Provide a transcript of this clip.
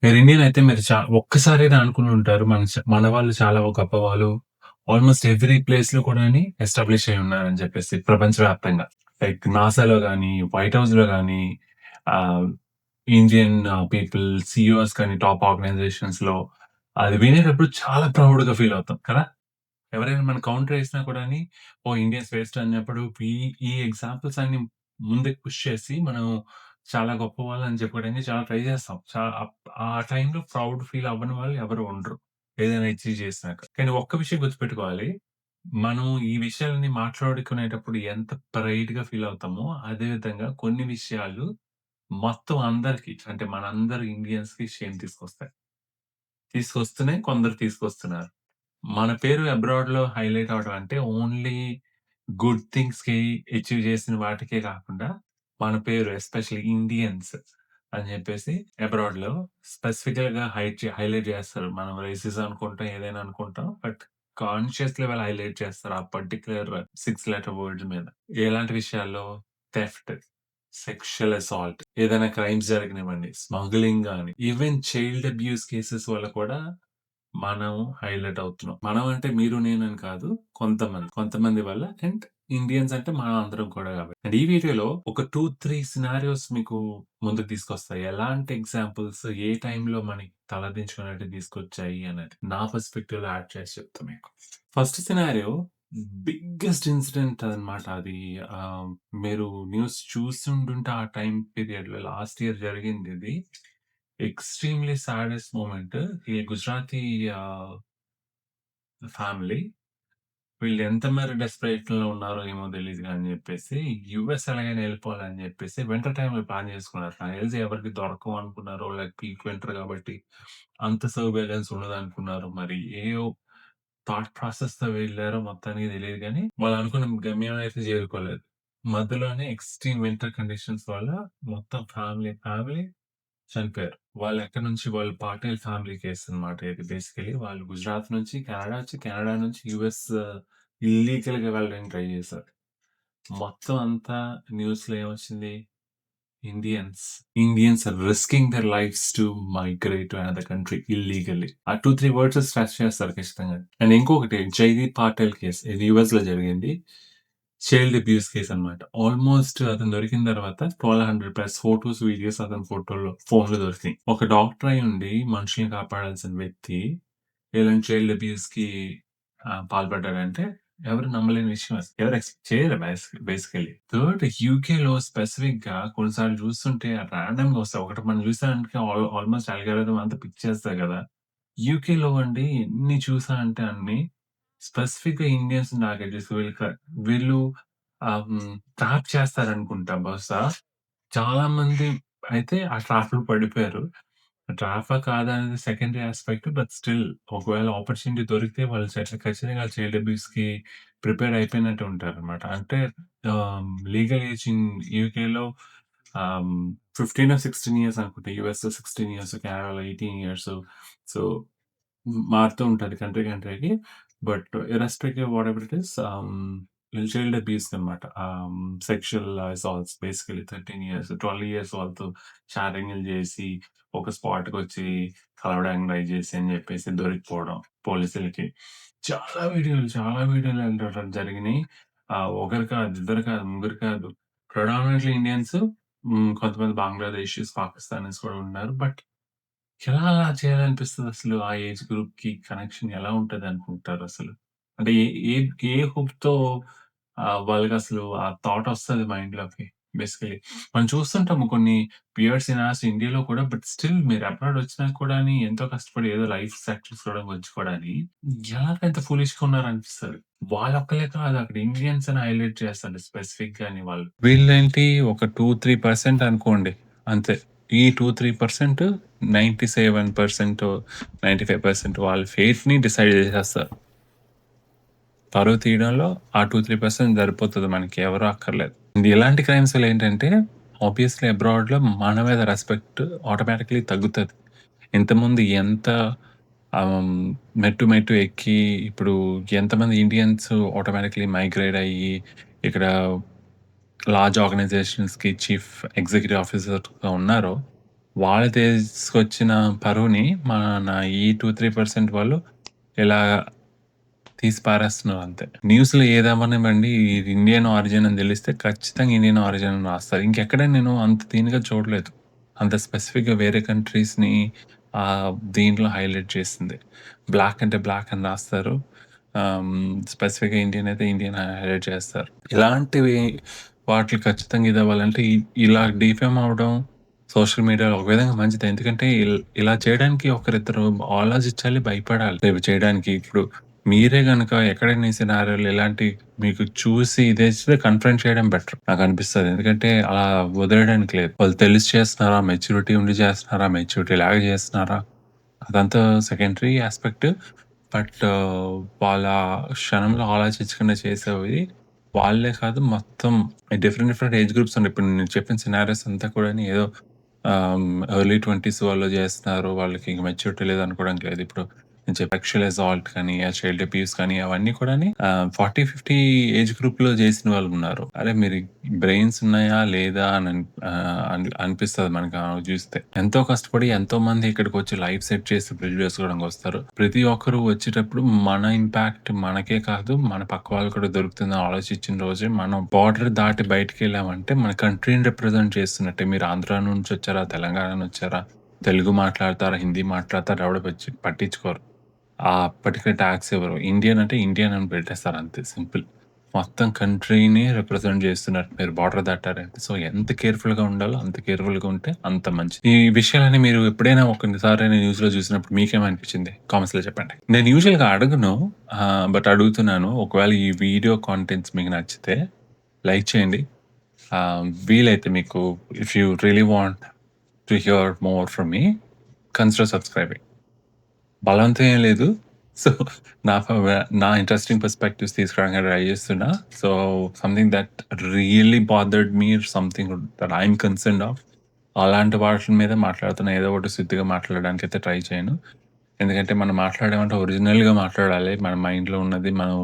మీరు ఇండియన్ అయితే మీరు ఒక్కసారైనా అనుకుని ఉంటారు. మన వాళ్ళు చాలా గొప్పవాళ్ళు. ఆల్‌మోస్ట్ ఎవ్రి ప్లేస్‌లో కూడాని ఎస్టాబ్లిష్ అయ్యి ఉన్నారని చెప్పేసి ప్రపంచవ్యాప్తంగా. లైక్ నాసాలో గాని, వైట్ హౌస్‌లో గాని ఆహ్, ఇండియన్ పీపుల్ సీఈఓస్ కానీ టాప్ ఆర్గనైజేషన్స్‌లో అది వినేటప్పుడు చాలా ప్రౌడ్‌గా ఫీల్ అవుతాం కదా! ఎవరైనా మన కౌంటర్ ఏసినా కూడాని ఓహ్! ఇండియన్స్ వేస్ట్ అన్నప్పుడు ఈ ఎగ్జాంపుల్స్ అన్ని ముందుకు పుష్ చేసి మనం చాలా గొప్పవాళ్ళని చెప్పుకోవడానికి చాలా ట్రై చేస్తాం. ఆ టైంలో ప్రౌడ్ ఫీల్ అవ్వని వాళ్ళు ఎవరు ఉండరు. ఏదైనా అచీవ్ చేసినాక. కానీ ఒక్క విషయం గుర్తుపెట్టుకోవాలి. మనం ఈ విషయాలన్నీ మాట్లాడుకునేటప్పుడు ఎంత ప్రైడ్‌గా ఫీల్ అవుతామో, అదే విధంగా కొన్ని విషయాలు మొత్తం అందరికి అంటే మనందరి ఇండియన్స్‌కి షేమ్ తీసుకొస్తాయి. తీసుకొస్తున్నాయి. కొందరు తీసుకొస్తున్నారు. మన పేరు అబ్రాడ్‌లో హైలైట్ అవ్వడం అంటే ఓన్లీ గుడ్ థింగ్స్‌కి అచీవ్ చేసిన వాటికే కాకుండా, మన పేరు ఎస్పెషల్లీ ఇండియన్స్ అని చెప్పేసి అబ్రాడ్‌లో స్పెసిఫికల్‌గా హైలైట్ చేస్తారు. మనం రేసిజం అనుకుంటాం, ఏదైనా అనుకుంటాం. బట్ కాన్షియస్ లెవెల్ హైలైట్ చేస్తారు. ఆ పర్టిక్యులర్ 6 లెటర్ వర్డ్స్ మీద. ఎలాంటి విషయాల్లో? థెఫ్ట్, సెక్షువల్ అసాల్ట్, ఏదైనా క్రైమ్స్ జరిగినవ్వండి, స్మగ్లింగ్ గాని, ఈవెన్ చైల్డ్ అబ్యూస్ కేసెస్ వల్ల కూడా మనం హైలైట్ అవుతున్నాం. మనం అంటే మీరు నేనని కాదు. కొంతమంది. కొంతమంది వల్ల అండ్ ఇండియన్స్ అంటే మనం అందరం కూడా కాబట్టి. అండ్ ఈ వీడియోలో ఒక 2, 3 సినారియోస్ మీకు ముందుకు తీసుకొస్తాయి. ఎలాంటి ఎగ్జాంపుల్స్ ఏ టైంలో మనకి తలదించుకునేట్టు తీసుకొచ్చాయి అనేది. నా పర్స్పెక్టివ్‌లో యాడ్ చేసి చెప్తా మీకు. ఫస్ట్ సినారియో బిగ్గెస్ట్ ఇన్సిడెంట్ అన్నమాట అది. ఆహ్, మీరు న్యూస్ చూసుండుంటే ఆ టైమ్ పీరియడ్‌లో లాస్ట్ ఇయర్ జరిగిందిది. Extremely saddest moment. ఈ గుజరాతీ ఆహ్, ఫ్యామిలీ వీళ్ళు ఎంత మేర డెస్పరేషన్‌లో ఉన్నారో ఏమో తెలీదు గాని జెప్పేసి, యూఎస్ ఎలాగైనా ఎళ్ళిపోవాలని జెప్పేసి వింటర్ టైమ్‌లో ప్లాన్ జేసుకున్నారు. నాకు తెలిసి ఎవరికీ దొరకవు అనుకున్నారో, లైక్ పీక్ వింటర్ గాబట్టి అంత సర్వేలెన్స్ ఉండదనుకున్నారో, మరి ఏయో థాట్ ప్రాసెస్‌తో వెళ్లారో మొత్తానికి తెలీదు గానీ, వాళ్ళు అనుకున్న గమ్యం అయితే చేరుకోలేదు. మధ్యలోనే ఎక్స్‌ట్రీమ్ వింటర్ కండిషన్స్ వల్ల మొత్తం ఫ్యామిలీ చనిపోయారు. వాళ్ళెక్కడి నుంచి వాళ్ళు పాటేల్ ఫ్యామిలీ కేస్ అన్నమాట ఇది బేసికల్లీ. వాళ్ళు గుజరాత్ నుంచి కెనడా వచ్చి, కెనడా నుంచి యూఎస్ ఇల్లీగల్‌గా వెళ్ళడానికి ట్రై చేశారు. మొత్తం అంతా న్యూస్‌లో ఏమొచ్చింది? Indians are risking their lives to migrate to another country illegally. ఆ 2, 3 వర్డ్స్ స్ట్రెస్ చేస్తారు ఖచ్చితంగా. అండ్ ఇంకొకటి జైదీప్ పాటిల్ కేస్. ఇది యూఎస్‌లో జరిగింది. చైల్డ్ అబ్యూస్ కేస్ అన్నమాట. ఆల్‌మోస్ట్ అతను దొరికిన తర్వాత 1200 ప్లస్ ఫోటోస్, వీడియోస్ అతని ఫోన్‌లో దొరికినాయి. ఒక డాక్టర్ అయ్యుండి మనుషుల్ని కాపాడాల్సిన వ్యక్తి ఇలాంటి చైల్డ్ అబ్యూస్‌కి పాల్పడ్డాడంటే ఎవరు నమ్మలేని విషయం అసలు. ఎవరు ఎక్స్‌పెక్ట్ చేయరు బేసికల్లీ. థర్డ్ యూకేలో స్పెసిఫిక్‌గా కొన్నిసార్లు చూస్తుంటే రాండమ్‌గా వస్తాయి. ఒకటి మనం చూసామంటే ఆల్‌మోస్ట్ అల్గారిథం అంతా పిక్ చేస్తది కదా! యూకేలో అండి ఎన్ని చూసా అంటే అన్ని స్పెసిఫిక్‌గా ఇండియన్స్‌ని టార్గెట్ చేసి వీళ్ళు ట్రాప్ చేస్తారనుకుంటా బహుశా. చాలా మంది అయితే ఆ ట్రాప్‌లో పడిపోయారు. ట్రాపా కాదా అనేది సెకండరీ యాస్పెక్ట్. బట్ స్టిల్ ఒకవేళ ఆపర్చునిటీ దొరికితే వాళ్ళు ఖచ్చితంగా చైల్డ్ అబ్యూస్‌కి ప్రిపేర్ అయిపోయినట్టు ఉంటారనమాట. అంటే లీగల్ ఏజ్ ఇన్ యూకేలో ఆహ్, 15 16 ఇయర్స్ అనుకుంటా. యూఎస్‌లో 16 ఇయర్స్, కెనడాలో 18 ఇయర్స్. సో మారుతూ ఉంటది కంట్రీకి. But irrespective whatever it is child abuse అనమాట. Sexual assaults basically 13 years, 12 years వాళ్ళతో చాటింగ్‌లు చేసి, ఒక స్పాట్‌కొచ్చి కలవడానికి ట్రై చేసి అని చెప్పేసి దొరికిపోవడం పోలీసులకి. చాలా వీడియోలు జరిగినాయి. ఒకరు కాదు, ఇద్దరు కాదు, ముగ్గురు కాదు. ప్రెడామినెంట్‌లీ ఇండియన్స్, కొంతమంది బంగ్లాదేశీస్, పాకిస్తానీస్ కూడా ఉన్నారు. బట్ ఎలా అలా చేయాలనిపిస్తదసలు? ఆ ఏజ్ గ్రూప్‌కి కనెక్షన్ ఎలా ఉంటదనుకుంటారసలు? అంటే ఏ ఏ ఏ హోప్‌తో వాళ్ళకసలు ఆ థాట్ ఒస్తది మైండ్‌లోకి బేసికల్లీ. మనం చూస్తుంటాము కొన్ని వియర్డ్ సినారియోస్ ఇండియాలో కూడా. బట్ స్టిల్ మీరు అబ్రాడ్ ఒచ్చినా కూడాని ఎంతో కష్టపడి ఏదో లైఫ్ సాక్రిఫైస్ చేసుకోవడానికి వచ్చి కూడాని ఎలాగంత ఫూలిష్‌గా ఉన్నారనిపిస్తది. వాళ్ళొక్కళ్ళే కాదు, అక్కడ ఇండియన్స్ అని హైలైట్ చేస్తారు స్పెసిఫిక్‌గాని వాళ్ళు. వీళ్ళేంటి ఒక 2, 3% అనుకోండి అంతే. ఈ 2, 3% 97%, 95% వాళ్ళ ఫేట్‌ని డిసైడ్ చేసేస్తారు. పరువు తీయడంలో ఆ 2, 3% సరిపోతది మనకి. ఎవరు అక్కర్లేదు. ఇలాంటి క్రైమ్స్ వల్ల ఏంటంటే ఆబ్వియస్‌లీ అబ్రాడ్‌లో మన మీద రెస్పెక్ట్ ఆటోమేటిక్‌లీ తగ్గుతది. ఇంతకుముందు ఎంత ఆహ్, మెట్టు మెట్టు ఎక్కి ఇప్పుడు ఎంతమంది ఇండియన్స్ ఆటోమేటిక్‌లీ మైగ్రేట్ అయ్యి ఇక్కడ లార్జ్ ఆర్గనైజేషన్స్‌కి చీఫ్ ఎగ్జిక్యూటివ్ ఆఫీసర్‌గా ఉన్నారో వాళ్ళు తీసుకొచ్చిన పరువుని మన ఈ 2, 3% వాళ్ళు ఇలా తీసి పారేస్తున్నారు అంతే. న్యూస్‌లో ఏదవ్వనివ్వండి, ఇది ఇండియన్ ఆరిజిన్ అని తెలిస్తే ఖచ్చితంగా ఇండియన్ ఆరిజిన్ అని రాస్తారు. ఇంకెక్కడ నేను అంత దీనిగా చూడలేదు. అంత స్పెసిఫిక్‌గా వేరే కంట్రీస్‌ని దీంట్లో హైలైట్ చేసింది. బ్లాక్ అంటే బ్లాక్ అని రాస్తారు. స్పెసిఫిక్‌గా ఇండియన్ అయితే ఇండియన్ హైలైట్ చేస్తారు. ఇలాంటివి వాటిలి ఖచ్చితంగా ఇదవ్వాలంటే ఇలా డీఫేమ్ అవ్వడం సోషల్ మీడియాలో ఒక విధంగా మంచిదే. ఎందుకంటే ఇలా చేయడానికి ఒకరిద్దరు ఆలోచించాలి, భయపడాలి. ఇవి చేయడానికి ఇప్పుడు మీరే గనక ఎక్కడైనా ఈ సినారియోలో ఇలాంటి మీకు చూసి ఇదేస్తే కన్ఫ్రంట్ చేయడం బెటర్ నాకనిపిస్తది. ఎందుకంటే అలా వదిలేయడానికి లేదు. వాళ్ళు తెలిసి చేస్తున్నారా? మెచ్యూరిటీ ఉండి చేస్తున్నారా? మెచ్యూరిటీ లేక చేస్తున్నారా? అదంతా సెకండరీ యాస్పెక్ట్. బట్ వాళ్ళ క్షణంలో ఆలోచించకుండా చేసేవి వాళ్ళే కాదు మొత్తం డిఫరెంట్ డిఫరెంట్ ఏజ్ గ్రూప్స్ ఉన్నాయి. ఇప్పుడు నేను చెప్పిన సినారియోస్ అంతా కూడాని ఏదో ఎర్లీ 20స్ వాళ్ళు చేస్తున్నారు. వాళ్ళకి ఇంక మెచ్యూరిటీ లేదనుకోవడానికి లేదు. ఇప్పుడు నేను చెప్పే సెక్షువల్ అసాల్ట్ కానీ, చైల్డ్ అబ్యూస్ కానీ అవన్నీ కూడాని 40, 50 ఏజ్ గ్రూప్‌లో చేసిన వాళ్ళున్నారు. అరే! మీరు బ్రెయిన్స్ ఉన్నాయా? లేదా? అనిపిస్తది మనకు చూస్తే. ఎంతో కష్టపడి ఎంతోమంది ఇక్కడికొచ్చి లైఫ్ సెట్ చేసి బిల్డ్ చేసుకోవడానికొస్తారు. ప్రతి ఒక్కరు వచ్చేటప్పుడు మన ఇంపాక్ట్ మనకే కాదు, మన పక్క వాళ్ళు కూడా దొరుకుతుందని ఆలోచించిన రోజే మనం బోర్డర్ దాటి బయటికెళ్ళామంటే మన కంట్రీని రిప్రజెంట్ చేస్తున్నట్టే. మీరు ఆంధ్ర నుంచొచ్చారా? తెలంగాణ నుంచొచ్చారా? తెలుగు మాట్లాడతారా? హిందీ మాట్లాడతారా? ఎవడు పట్టించుకోరు. ఆ పర్టిక్యులర్ ట్యాగ్స్ ఇవ్వరు. ఇండియన్ అంటే ఇండియన్ అని పెట్టేస్తారు అంతే సింపుల్. మొత్తం కంట్రీని రిప్రజెంట్ చేస్తున్నట్టు మీరు బోర్డర్ దాటారంటే. సో, ఎంత కేర్‌ఫుల్‌గా ఉండాలో అంత కేర్‌ఫుల్‌గా ఉంటే అంత మంచిది. ఈ విషయాలన్నీ మీరు ఎప్పుడైనా ఒకసారైనా న్యూస్‌లో చూసినప్పుడు మీకేమనిపించింది? కామెంట్స్‌లో చెప్పండి. నేను యూజువల్‌గా అడగను. బట్ అడుగుతున్నాను. ఒకవేళ ఈ వీడియో కంటెంట్స్ మీకు నచ్చితే లైక్ చేయండి. వీలైతే మీకు if you really want to hear more from me consider subscribing. బలవంతం ఏం లేదు. సో, నా నా ఇంట్రెస్టింగ్ పర్స్పెక్టివ్స్ తీసుకురావడానికి ట్రై చేస్తున్నా. So, something that really bothered me something that I am concerned of అలాంటి వాటి మీద మాట్లాడుతున్నా. ఏదో ఒకటి సుత్తిగా మాట్లాడడానికైతే ట్రై చేయను. ఎందుకంటే మనం మాట్లాడామంటే ఒరిజినల్‌గా మాట్లాడాలి. మన మైండ్‌లో ఉన్నది మనం